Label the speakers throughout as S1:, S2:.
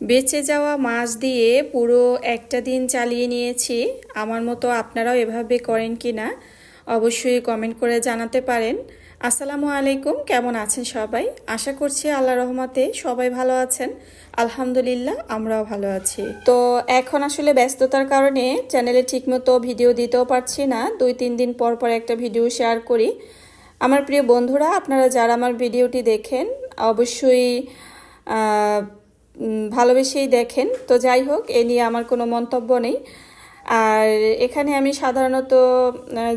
S1: বেঁচে যাওয়া মাছ দিয়ে পুরো একটা দিন চালিয়ে নিয়েছি। আমার মতো আপনারাও এভাবে করেন কি না অবশ্যই কমেন্ট করে জানাতে পারেন। আসসালামু আলাইকুম, কেমন আছেন সবাই? আশা করছি আল্লাহ রহমতে সবাই ভালো আছেন। আলহামদুলিল্লাহ, আমরাও ভালো আছি। তো এখন আসলে ব্যস্ততার কারণে চ্যানেলে ঠিকমতো ভিডিও দিতেও পারছি না। 2-3 দিন পর পর একটা ভিডিও শেয়ার করি। আমার প্রিয় বন্ধুরা, আপনারা যারা আমার ভিডিওটি দেখেন অবশ্যই ভালোবেসেই দেখেন। তো যাই হোক, এ নিয়ে আমার কোনো মন্তব্য নেই। আর এখানে আমি সাধারণত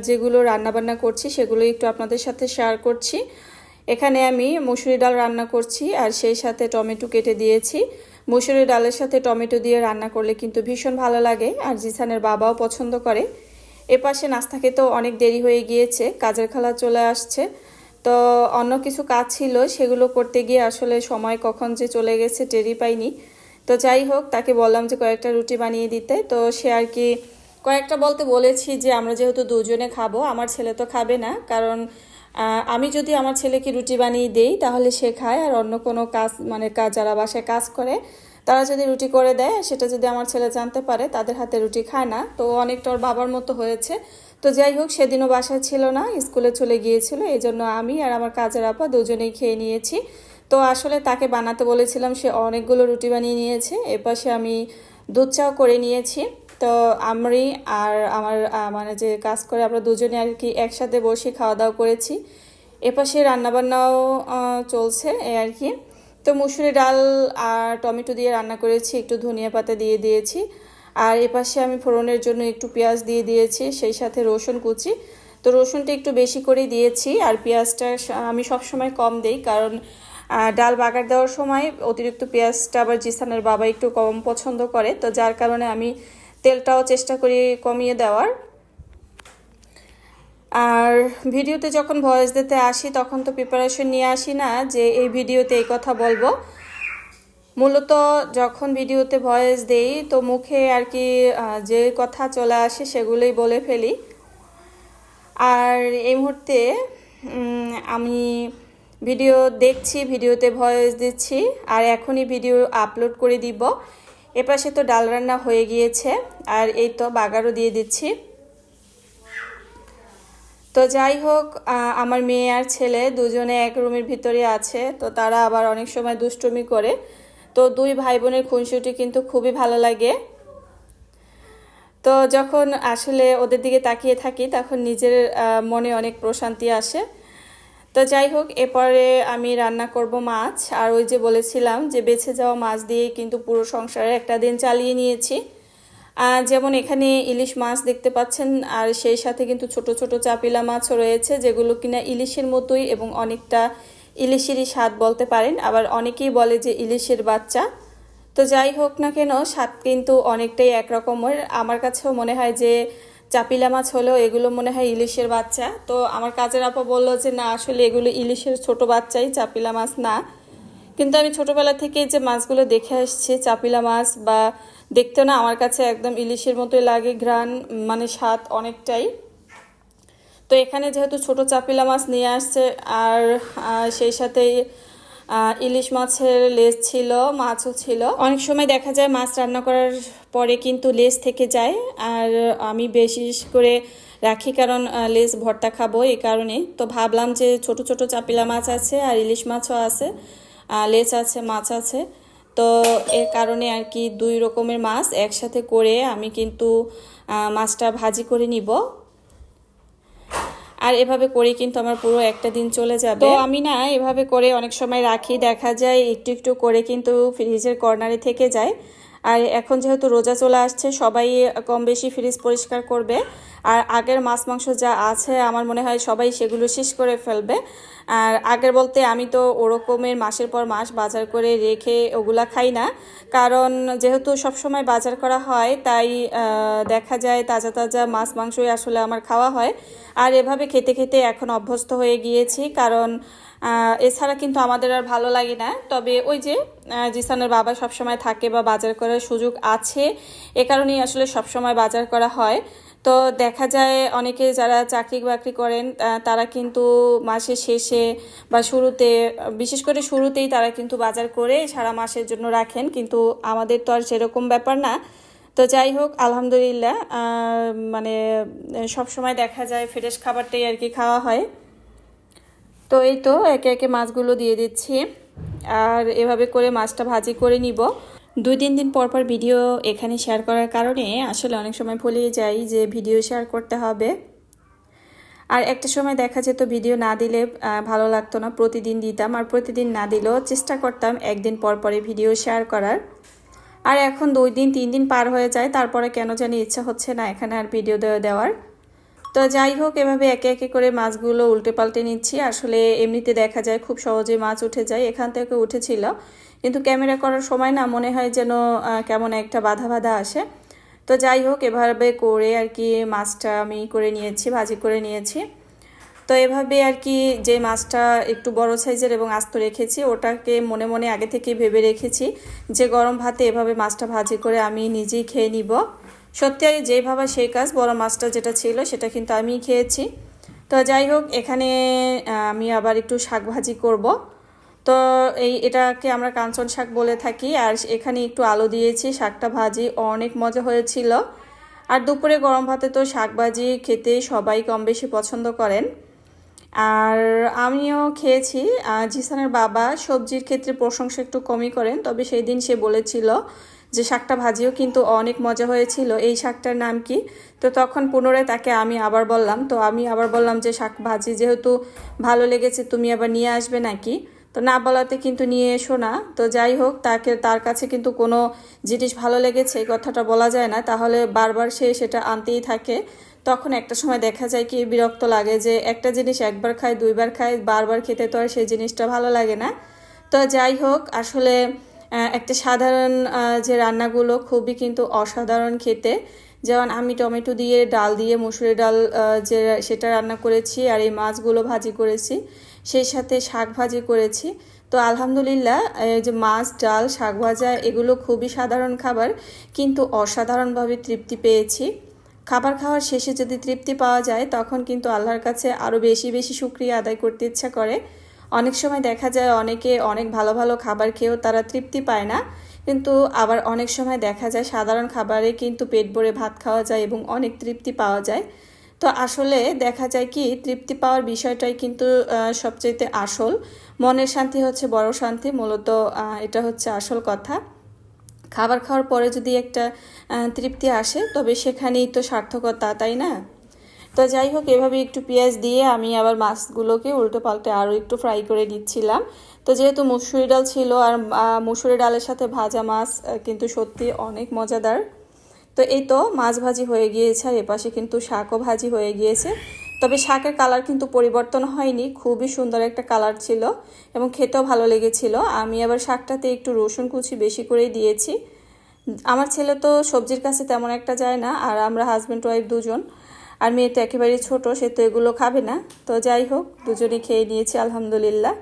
S1: যেগুলো রান্নাবান্না করছি সেগুলো একটু আপনাদের সাথে শেয়ার করছি। এখানে আমি মুসুরি ডাল রান্না করছি আর সেই সাথে টমেটো কেটে দিয়েছি। মুসুরি ডালের সাথে টমেটো দিয়ে রান্না করলে কিন্তু ভীষণ ভালো লাগে, আর জিসানের বাবাও পছন্দ করে। এপাশে নাস্তা খেতেও অনেক দেরি হয়ে গিয়েছে, কাজের খালা চলে আসছে। তো অন্য কিছু কাজ ছিল, সেগুলো করতে গিয়ে আসলে সময় কখন যে চলে গেছে টেরই পাইনি। তো যাই হোক, তাকে বললাম যে কয়েকটা রুটি বানিয়ে দিতে। তো সে আর কি কয়েকটা বলতে বলেছি যে আমরা যেহেতু দুজনে খাবো, আমার ছেলে তো খাবে না, কারণ আমি যদি আমার ছেলেকে রুটি বানিয়ে দেই তাহলে সে খায়, আর অন্য কোনো কাজ মানে যারা বাসায় কাজ করে তারা যদি রুটি করে দেয়, সেটা যদি আমার ছেলে জানতে পারে তাদের হাতে রুটি খায় না। তো অনেকটা ওর বাবার মতো হয়েছে। তো যাই হোক, সেদিনও বাসায় ছিল না, স্কুলে চলে গিয়েছিল, এই জন্য আমি আর আমার কাজের আপা দুজনেই খেয়ে নিয়েছি। তো আসলে তাকে বানাতে বলেছিলাম, সে অনেকগুলো রুটি বানিয়ে নিয়েছে। এপাশে আমি দুধ চাও করে নিয়েছি। তো আমি আর আমার মানে যে কাজ করে আমরা দুজনে আর কি একসাথে বসে খাওয়া দাওয়া করেছি। এপাশে রান্নাবান্নাও চলছে এই আর কি। তো মুসুরি ডাল আর টমেটো দিয়ে রান্না করেছি, একটু ধনিয়া পাতা দিয়ে দিয়েছি। আর এপাশে আমি ফোড়নের জন্য একটু পেঁয়াজ দিয়ে দিয়েছি, সেই সাথে রসুন কুচি। তো রসুনটা একটু বেশি করেই দিয়েছি, আর পেঁয়াজটা আমি সবসময় কম দেই, কারণ ডাল বাগার দেওয়ার সময় অতিরিক্ত পেঁয়াজটা আবার জিসানের বাবা একটু কম পছন্দ করে। তো যার কারণে আমি তেলটাও চেষ্টা করি কমিয়ে দেওয়ার। আর ভিডিওতে যখন ভয়েস দিতে আসি তখন তো প্রিপারেশন নিয়ে আসি না যে এই ভিডিওতে এই কথা বলবো। মূলত যখন ভিডিওতে ভয়েস দেই তো মুখে আর কি যে কথা চলে আসে সেগুলোই বলে ফেলি। আর এই মুহূর্তে আমি ভিডিও দেখছি, ভিডিওতে ভয়েস দিচ্ছি, আর এখনই ভিডিও আপলোড করে দিব। এপাশে তো ডাল রান্না হয়ে গিয়েছে, আর এই তো বাগারও দিয়ে দিচ্ছি। তো যাই হোক, আমার মেয়ে আর ছেলে দুজনে এক রুমের ভিতরে আছে, তো তারা আবার অনেক সময় দুষ্টুমি করে। তো দুই ভাই বোনের খুনসুটি কিন্তু খুবই ভালো লাগে। তো যখন আসলে ওদের দিকে তাকিয়ে থাকি তখন নিজের মনে অনেক প্রশান্তি আসে। তো যাই হোক, এরপরে আমি রান্না করব মাছ। আর ওই যে বলেছিলাম যে বেঁচে যাওয়া মাছ দিয়ে কিন্তু পুরো সংসারে একটা দিন চালিয়ে নিয়েছি। যেমন এখানে ইলিশ মাছ দেখতে পাচ্ছেন, আর সেই সাথে কিন্তু ছোট ছোট চাপিলা মাছও রয়েছে, যেগুলো কিনা ইলিশের মতোই এবং অনেকটা ইলিশেরই স্বাদ বলতে পারেন। আবার অনেকেই বলে যে ইলিশের বাচ্চা। তো যাই হোক না কেন, স্বাদ কিন্তু অনেকটাই একরকমের। আমার কাছেও মনে হয় যে চাপিলা মাছ হলেও এগুলো মনে হয় ইলিশের বাচ্চা। তো আমার কাজের আপা বললো যে না, আসলে এগুলো ইলিশের ছোট বাচ্চাই, চাপিলা মাছ না। কিন্তু আমি ছোটবেলা থেকে যে মাছগুলো দেখে আসছি, চাপিলা মাছ বা দেখতে না আমার কাছে একদম ইলিশের মতোই লাগে, ঘ্রাণ মানে স্বাদ অনেকটাই। তো এখানে যেহেতু ছোট চাপিলা মাছ নিয়ে আসছে, আর সেই সাথে ইলিশ মাছের লেজ ছিল, মাছও ছিল। অনেক সময় দেখা যায় মাছ রান্না করার পরে কিন্তু লেজ থেকে যায়, আর আমি বিশেষ করে রাখি, কারণ লেজ ভর্তা খাবো এই কারণে। তো ভাবলাম যে ছোট ছোট চাপিলা মাছ আছে আর ইলিশ মাছও আছে, লেজ আছে, মাছ আছে। তো এর কারণে আর কি দুই রকমের মাছ একসাথে করে আমি কিন্তু মাছটা ভাজি করে নিব। আর এভাবে করে কিন্তু আমার পুরো একটা দিন চলে যাবে। তো আমি না এভাবে করে অনেক সময় রাখি, দেখা যায় একটু একটু করে কিন্তু ফ্রিজের কর্নারে থেকে যায়। আর এখন যেহেতু রোজা চলে আসছে, সবাই কম বেশি ফ্রিজ পরিষ্কার করবে, আর আগের মাছ মাংস যা আছে আমার মনে হয় সবাই সেগুলো শেষ করে ফেলবে। আর আগের বলতে আমি তো ওরকমের মাসের পর মাস বাজার করে রেখে ওগুলা খাই না, কারণ যেহেতু সবসময় বাজার করা হয় তাই দেখা যায় তাজা তাজা মাছ মাংসই আসলে আমার খাওয়া হয়। আর এভাবে খেতে খেতে এখন অভ্যস্ত হয়ে গিয়েছি, কারণ এছাড়া কিন্তু আমাদের আর ভালো লাগে না। তবে ওই যে জিসানের বাবা সবসময় থাকে বা বাজার করার সুযোগ আছে, এ কারণেই আসলে সবসময় বাজার করা হয়। তো দেখা যায় অনেকে যারা চাকরি বাকরি করেন তারা কিন্তু মাসের শেষে বা শুরুতে, বিশেষ করে শুরুতেই তারা কিন্তু বাজার করে সারা মাসের জন্য রাখেন, কিন্তু আমাদের তো আর সেরকম ব্যাপার না। তো যাই হোক, আলহামদুলিল্লাহ, মানে সব সময় দেখা যায় ফ্রেশ খাবারটাই আর কি খাওয়া হয়। তো এই তো একে একে মাছগুলো দিয়ে দিচ্ছি, আর এভাবে করে মাছটা ভাজি করে নিব। 2-3 দিন পর পর ভিডিও এখানে শেয়ার করার কারণে আসলে অনেক সময় ভুলে যাই যে ভিডিও শেয়ার করতে হবে। আর একটা সময় দেখা যেত ভিডিও না দিলে ভালো লাগতো না, প্রতিদিন দিতাম, আর প্রতিদিন না দিলেও চেষ্টা করতাম একদিন পর পরে ভিডিও শেয়ার করার। আর এখন 2 দিন 3 দিন পার হয়ে যায়, তারপরে কেন জানি ইচ্ছা হচ্ছে না এখানে আর ভিডিও দেওয়ার। তো যাই হোক, এভাবে একে একে করে মাছগুলো উল্টে পাল্টে নিচ্ছি। আসলে এমনিতে দেখা যায় খুব সহজে মাছ উঠে যায়, এখান থেকে উঠেছিল, কিন্তু ক্যামেরা করার সময় না মনে হয় যেন কেমন একটা বাধা বাধা আসে। তো যাই হোক, এভাবে করে আর কি মাছটা আমি করে নিয়েছি, ভাজি করে নিয়েছি। তো এভাবে আর কি যে মাছটা একটু বড় সাইজের এবং আস্ত রেখেছি, ওটাকে মনে মনে আগে থেকে ভেবে রেখেছি যে গরম ভাতে এভাবে মাছটা ভাজি করে আমি নিজেই খেয়ে নিব। সত্যি আর যেই ভাবা সেই কাজ, বড় মাছটা যেটা ছিল সেটা কিন্তু আমিই খেয়েছি। তো যাই হোক, এখানে আমি আবার একটু শাক ভাজি করব। তো এটাকে আমরা কাঞ্চন শাক বলে থাকি, আর এখানে একটু আলু দিয়েছি, শাকটা ভাজি অনেক মজা হয়েছিল। আর দুপুরে গরম ভাতে তো শাক ভাজি খেতে সবাই কম বেশি পছন্দ করেন, আর আমিও খেয়েছি। জিসানের বাবা সবজির ক্ষেত্রে প্রশংসা একটু কমই করেন, তবে সেই দিন সে বলেছিল যে শাকটা ভাজিও কিন্তু অনেক মজা হয়েছিল, এই শাকটার নাম কি? তো তখন পুনরায় তাকে আমি আবার বললাম, যে শাক ভাজি যেহেতু ভালো লেগেছে, তুমি আবার নিয়ে আসবে নাকি? তো না বলাতে কিন্তু নিয়ে এসো না। তো যাই হোক, তার কাছে কিন্তু কোনো জিনিস ভালো লেগেছে এই কথাটা বলা যায় না, তাহলে বারবার সে সেটা আনতেই থাকে। তখন একটা সময় দেখা যায় কি বিরক্ত লাগে যে একটা জিনিস একবার খায়, 2বার খায়, বারবার খেতে তো আর সেই জিনিসটা ভালো লাগে না। তো যাই হোক, আসলে একটা সাধারণ যে রান্নাগুলো খুবই কিন্তু অসাধারণ খেতে। যেমন আমি টমেটো দিয়ে, ডাল দিয়ে, মুসুরি ডাল যে সেটা রান্না করেছি, আর এই মাছগুলো ভাজি করেছি, সেই সাথে শাক ভাজি করেছি। তো আলহামদুলিল্লাহ, যে মাছ, ডাল, শাক ভাজা এগুলো খুবই সাধারণ খাবার, কিন্তু অসাধারণভাবে তৃপ্তি পেয়েছি। খাবার খাওয়ার শেষে যদি তৃপ্তি পাওয়া যায়, তখন কিন্তু আল্লাহর কাছে আরও বেশি বেশি শুকরিয়া আদায় করতে ইচ্ছা করে। অনেক সময় দেখা যায় অনেকে অনেক ভালো ভালো খাবার খেয়েও তারা তৃপ্তি পায় না, কিন্তু আবার অনেক সময় দেখা যায় সাধারণ খাবারে কিন্তু পেট ভরে ভাত খাওয়া যায় এবং অনেক তৃপ্তি পাওয়া যায়। তো আসলে দেখা যায় কি তৃপ্তি পাওয়ার বিষয়টাই কিন্তু সবচেয়ে আসল। মনের শান্তি হচ্ছে বড় শান্তি, মূলত এটা হচ্ছে আসল কথা। খাবার খাওয়ার পরে যদি একটা তৃপ্তি আসে, তবে সেখানেই তো সার্থকতা, তাই না? তো যাই হোক, এভাবে একটু পেঁয়াজ দিয়ে আমি আবার মাছগুলোকে উল্টো পাল্টে আরও একটু ফ্রাই করে দিচ্ছিলাম। তো যেহেতু মুসুরি ডাল ছিল, আর মুসুরি ডালের সাথে ভাজা মাছ কিন্তু সত্যি অনেক মজাদার। তো এই তো মাছ ভাজি হয়ে গিয়েছে, আর এপাশে কিন্তু শাকও ভাজি হয়ে গিয়েছে। তবে শাকের কালার কিন্তু পরিবর্তন হয়নি, খুবই সুন্দর একটা কালার ছিল এবং খেতেও ভালো লেগেছিল। আমি আবার শাকটাতে একটু রসুন কুচি বেশি করেই দিয়েছি। আমার ছেলে তো সবজির কাছে তেমন একটা যায় না, আর আমরা হাজব্যান্ড ওয়াইফ দুজন, আর মেয়ে তো একেবারেই ছোট, সে তো এগুলো খাবে না। তো যাই হোক, দুজনে খেয়ে নিয়েছি আলহামদুলিল্লাহ।